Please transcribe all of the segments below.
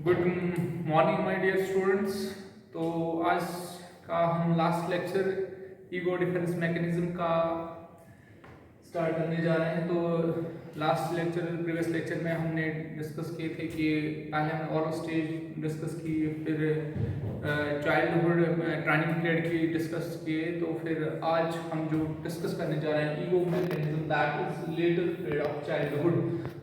Good morning my dear students. तो आज का हम last lecture ego defence mechanism का स्टार्ट करने जा रहे हैं। तो लास्ट लेक्चर प्रीवियस लेक्चर में हमने डिस्कस किए थे कि पहले हमने ओरल स्टेज डिस्कस की, फिर चाइल्डहुड ट्रेनिंग पीरियड की डिस्कस किए। तो फिर आज हम जो डिस्कस करने जा रहे हैं ego mechanism, that is letter period of childhood.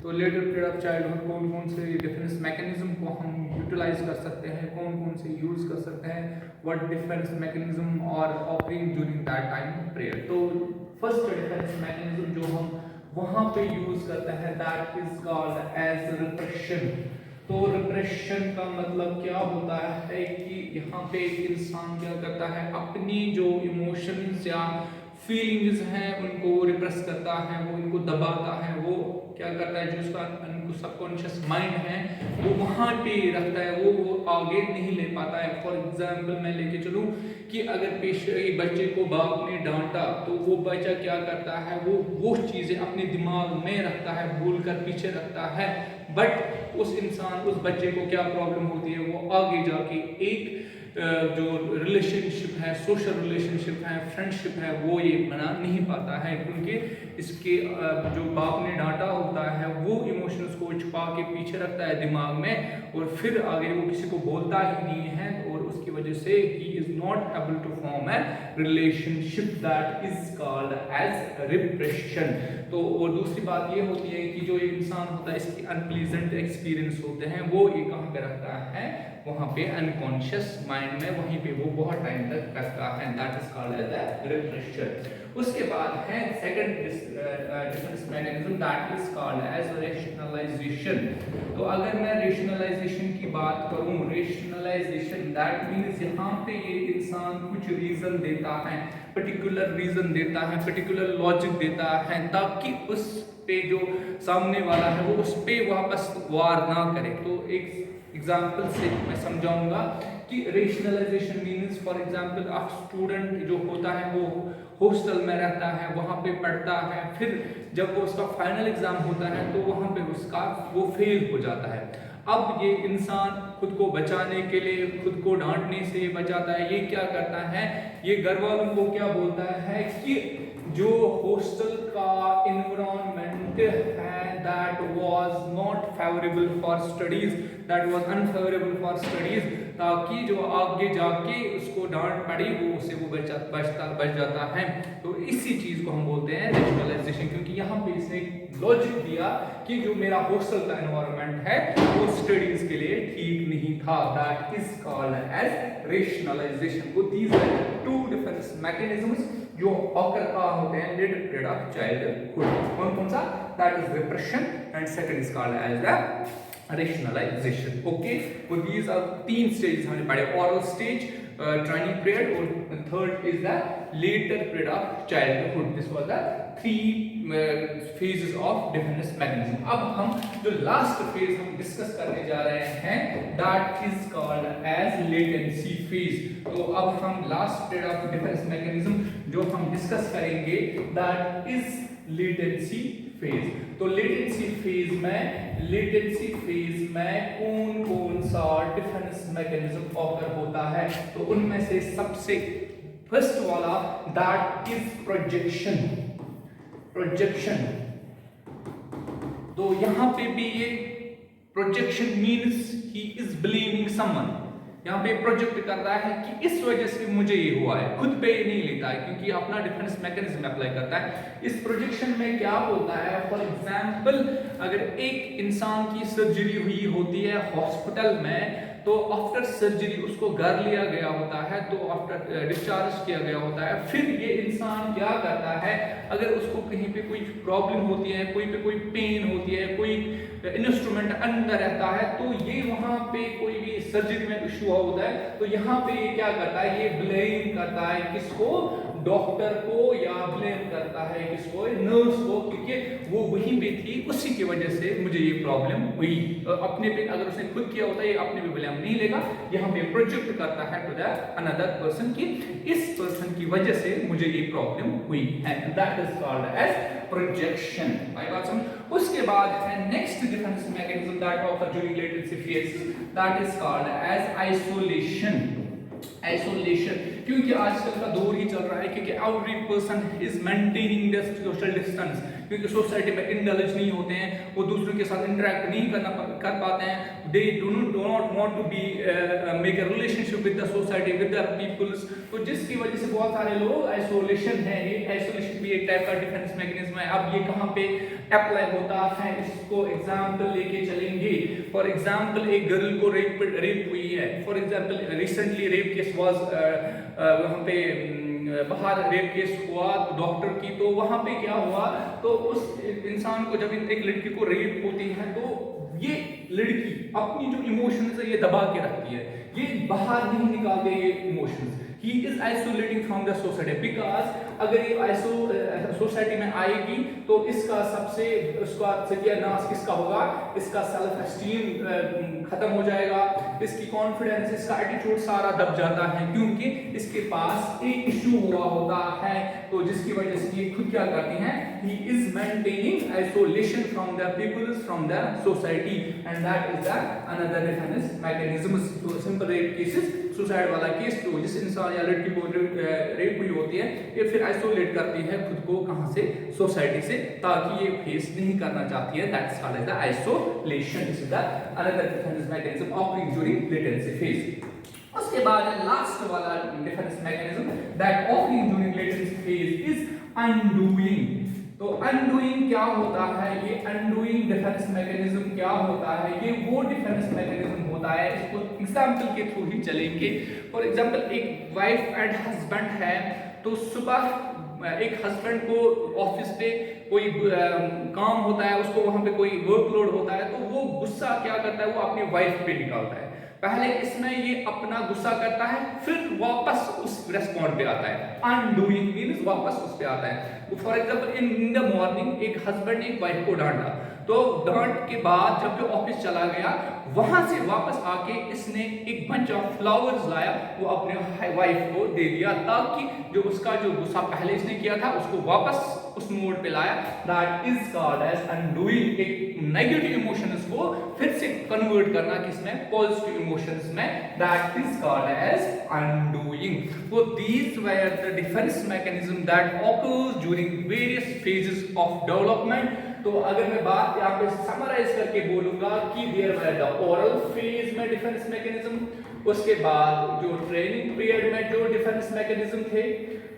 तो लेटर पीरियड ऑफ चाइल्डहुड कौन कौन से डिफेंस मैकेनिज्म को हम यूटिलाइज कर सकते हैं, कौन कौन से यूज कर सकते हैं, what defence mechanism are operate during that time period. तो फर्स्ट डिफेंस मैकेनिज्म जो हम वहां पे यूज करते हैं that is called as repression. तो रिप्रेशन का मतलब क्या होता है कि यहाँ पे एक इंसान क्या करता है, अपनी जो इमोशंस या फीलिंग्स हैं उनको रिप्रेस करता है, वो इनको दबाता है, वो क्या करता है, जो उसका सबकॉन्शियस माइंड है वो वहाँ पे रखता है, वो आगे नहीं ले पाता है। फॉर एग्जाम्पल मैं लेके चलूँ कि अगर एक बच्चे को बाप ने डांटा तो वो बच्चा क्या करता है, वो चीज़ें अपने दिमाग में रखता है, भूल कर पीछे रखता है। बट उस बच्चे को क्या प्रॉब्लम होती है, वो आगे जाके एक जो रिलेशनशिप है, सोशल रिलेशनशिप है, फ्रेंडशिप है, वो ये बना नहीं पाता है, क्योंकि इसके जो बाप ने डांटा होता है वो इमोशंस को छुपा के पीछे रखता है दिमाग में, और फिर आगे वो किसी को बोलता ही नहीं है, और उसकी वजह से he is not able to form a relationship, that is called as repression. तो और दूसरी बात ये होती है कि जो इंसान होता है इसके अनप्लीजेंट एक्सपीरियंस होते हैं, वो ये कहाँ पे रखता है, वहाँ पे अनकॉन्शियस माइंड में, वहीं पे वो बहुत टाइम तक रखता है, that is called as a repression. उसके बाद है second defence mechanism, that is called as rationalisation. तो अगर मैं रेशनलाइजेशन की बात करूं, रेशनलाइजेशन दैट मीन्स यहाँ पे ये इंसान कुछ रीजन देता है, पर्टिकुलर रीजन देता है, पर्टिकुलर लॉजिक देता है, ताकि उस पे जो सामने वाला है वो उस पे वापस वार ना करे। तो एक एग्जाम्पल से मैं समझाऊंगा कि रेशनलाइजेशन मीन्स, फॉर एग्जाम्पल आप स्टूडेंट जो होता है वो हॉस्टल में रहता है, वहाँ पे पढ़ता है, फिर जब वो उसका फाइनल एग्जाम होता है तो वहाँ पे वो फेल हो जाता है। अब ये इंसान खुद को बचाने के लिए, खुद को डांटने से बचाता है, ये क्या करता है, ये घर वालों को क्या बोलता है कि जो हॉस्टल का एनवायरनमेंट है that was not favourable for studies, that was unfavourable for studies, ताकि जो आगे जाके उसको डांट पड़ी वो उससे वो बच जाता है। तो इसी चीज को हम बोलते हैं रेशनलाइजेशन, क्योंकि यहाँ पे इसने लॉजिक दिया कि जो मेरा हॉस्टल का एनवायरनमेंट है वो स्टडीज के लिए ठीक नहीं था, that is called as rationalisation. तो these are two different mechanisms जो ऑकर का होते हैं लेटर पीरियड ऑफ चाइल्डहुड। कौन कौन सा, that is repression and second is called as the rationalisation. Okay, तो दीज आर तीन स्टेज हमने पढ़े, ओरल स्टेज, ट्रेनिंग पीरियड, और third is the later period of childhood. This was the three phases of defence mechanism. अब हम जो last phase हम discuss करने जा रहे हैं that is called as latency phase. तो अब हम last period of defence mechanism जो हम डिस्कस करेंगे दैट इज लेटेंसी फेज। तो लेटेंसी फेज में कौन कौन सा डिफेंस मैकेनिज्म ऑकर होता है, तो उनमें से सबसे फर्स्ट वाला दैट इज प्रोजेक्शन। तो यहां पे भी ये projection means he is blaming someone, यहाँ पे प्रोजेक्ट कर रहा है कि इस वजह से मुझे ये हुआ है, खुद पे नहीं लेता है, क्योंकि अपना डिफेंस मैकेनिज्म अप्लाई करता है। इस प्रोजेक्शन में क्या होता है, फॉर एग्जांपल अगर एक इंसान की सर्जरी हुई होती है हॉस्पिटल में, तो आफ्टर सर्जरी उसको घर लिया गया होता है, तो आफ्टर डिस्चार्ज किया गया होता है, फिर ये इंसान क्या करता है, अगर उसको कहीं पे कोई प्रॉब्लम होती है, कोई पेन होती है, कोई इंस्ट्रूमेंट अंदर रहता है, तो ये वहां पे कोई भी सर्जरी में इशू होता है, तो यहाँ पे ये क्या करता है, ये ब्लेम करता है किसको, डॉक्टर को या ब्लेम करता है किसको, नर्स को, क्योंकि वो वहीं पे थी, उसी की वजह से मुझे ये प्रॉब्लम हुई। अपने पे अगर उसने खुद किया होता है ये अपने पे ब्लेम नहीं लेगा, यहाँ पे प्रोजेक्ट करता है टू द अनदर पर्सन की इस पर्सन की वजह से मुझे ये प्रॉब्लम हुई है। That is called as projection. आई बात समझ। उसके बाद है next defence mechanism that occur during latency phases, that is called as isolation. Isolation, क्योंकि आजकल का दौर ही चल रहा है, क्योंकि every person is maintaining the social distance, क्योंकि सोसाइटी में इंडल्ज नहीं होते हैं, वो दूसरों के साथ इंटरेक्ट नहीं कर पाते हैं, they do not want to be make a relationship with the society with the peoples, तो जिसकी वजह से बहुत सारे लोग आइसोलेशन है। ये आइसोलेशन भी एक टाइप का डिफेंस मैकेनिज्म है। अब ये कहाँ पे अप्लाई होता है, इसको एग्जांपल लेके चलेंगे। फॉर एग्जांपल एक गर्ल को रेप हुई है, for example recently rape case was वहाँ पे बाहर रेप केस हुआ डॉक्टर की, तो वहाँ पे क्या हुआ, तो उस इंसान को जब एक लड़की को रेप होती है तो ये लड़की अपनी जो इमोशंस है ये दबा के रखती है, ये बाहर नहीं निकालते ये emotions. He is isolating from the society, because अगर ये सोसाइटी में आएगी तो इसका सबसे उसका सत्यानाश किसका होगा, इसका सेल्फ एस्टीम खत्म हो जाएगा, इसकी कॉन्फिडेंस, इसका एटीट्यूड सारा दब जाता है, क्योंकि इसके पास एक इशू हुआ होता है। तो जिसकी वजह से ये खुद क्या करती हैं, he is maintaining isolation from the peoples, from the society, and that is the another defence mechanism. तो सिंपल रेप केसेस, सुसाइड वाला केस, तो जिस इंसान या लड़की को रेप हुई होती है ये फिर आइसोलेट करती है खुद को कहां से, सोसाइटी से, ताकि ये फेस नहीं करना चाहती है। That's called the isolation. This is the another defence mechanism occurring during latency phase. उसके बाद लास्ट वाला defence mechanism that occurring during latency phase is undoing. तो अनडूइंग क्या होता है, ये अनडूइंग डिफेंस मैकेनिज्म क्या होता है, ये वो डिफेंस मैकेनिज्म होता है, इसको एग्जांपल के थ्रू ही चलेंगे। फॉर एग्जांपल एक वाइफ एंड हस्बैंड है, तो सुबह एक हस्बैंड को ऑफिस पे कोई काम होता है, उसको वहां पे कोई वर्कलोड होता है, तो वो गुस्सा क्या करता है, वो अपनी वाइफ पे निकालता है। पहले इसमें ये अपना गुस्सा करता है, फिर वापस उस रेस्पॉन्ड पे आता है। अनडूइंग मींस वापस उस पे आता है। For example in the morning एक हस्बैंड ने एक वाइफ को डांटा, तो डांट के बाद जब वो ऑफिस चला गया, वहां से वापस आके इसने एक बंच ऑफ फ्लावर्स लाया, वो अपने वाइफ को दे दिया, ताकि जो उसका जो गुस्सा पहले इसने किया था उसको वापस उस मोड पे लाया। That is called as undoing. एक नेगेटिव इमोशंस को फिर से कन्वर्ट करना किसमें, पॉजिटिव इमोशंस में, that is called as undoing. So these were the defense mechanism that occurs during various phases of development. तो अगर मैं बात यहाँ पे समराइज करके बोलूंगा कि there were the oral phase में डिफेंस मैकेनिज्म, उसके बाद जो ट्रेनिंग पीरियड में जो डिफेंस मैकेनिज्म थे,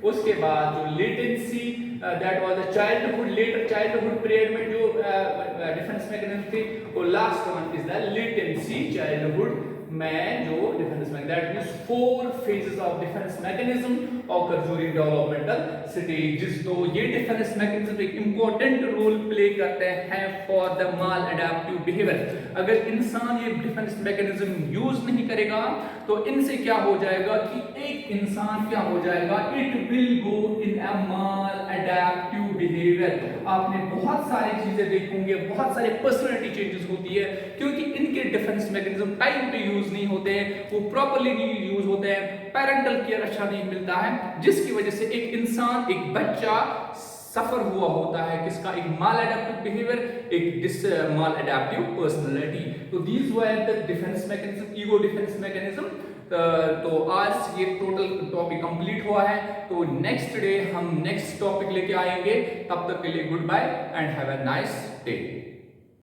उसके बाद जो latency that was the childhood, letter childhood period में जो डिफेंस मैकेनिज्म थे, और last one is the latency childhood में जो defence mechanism. That means 4 phases of defense mechanism occur during developmental stages। तो ये डिफेंस मैकेनिज्म एक इंपॉर्टेंट रोल प्ले करते हैं for the mall adaptive behaviour. अगर इंसान ये डिफेंस मैकेनिज्म यूज नहीं करेगा तो इनसे क्या हो जाएगा कि एक इंसान क्या हो जाएगा, it will go in a mall adaptive behaviour. आपने बहुत सारी चीजें देखोगे, बहुत सारे पर्सनालिटी चेंजेस होती है, क्योंकि इनके डिफेंस मैकेनिज्म टाइम पे यूज नहीं होते हैं, वो प्रॉपर्ली नहीं यूज होते हैं, पेरेंटल केयर अच्छा नहीं मिलता है, जिसकी वजह से एक इंसान, एक बच्चा सफर हुआ होता है किसका, एक माल एडेप्टिव बिहेवियर, एक डिस माल एडेप्टिव पर्सनालिटी। तो these were the defence mechanism, ego defence mechanism. तो आज ये टोटल टॉपिक कंप्लीट हुआ है। तो नेक्स्ट डे हम नेक्स्ट टॉपिक लेके आएंगे। तब तक के लिए good bye and have a nice day.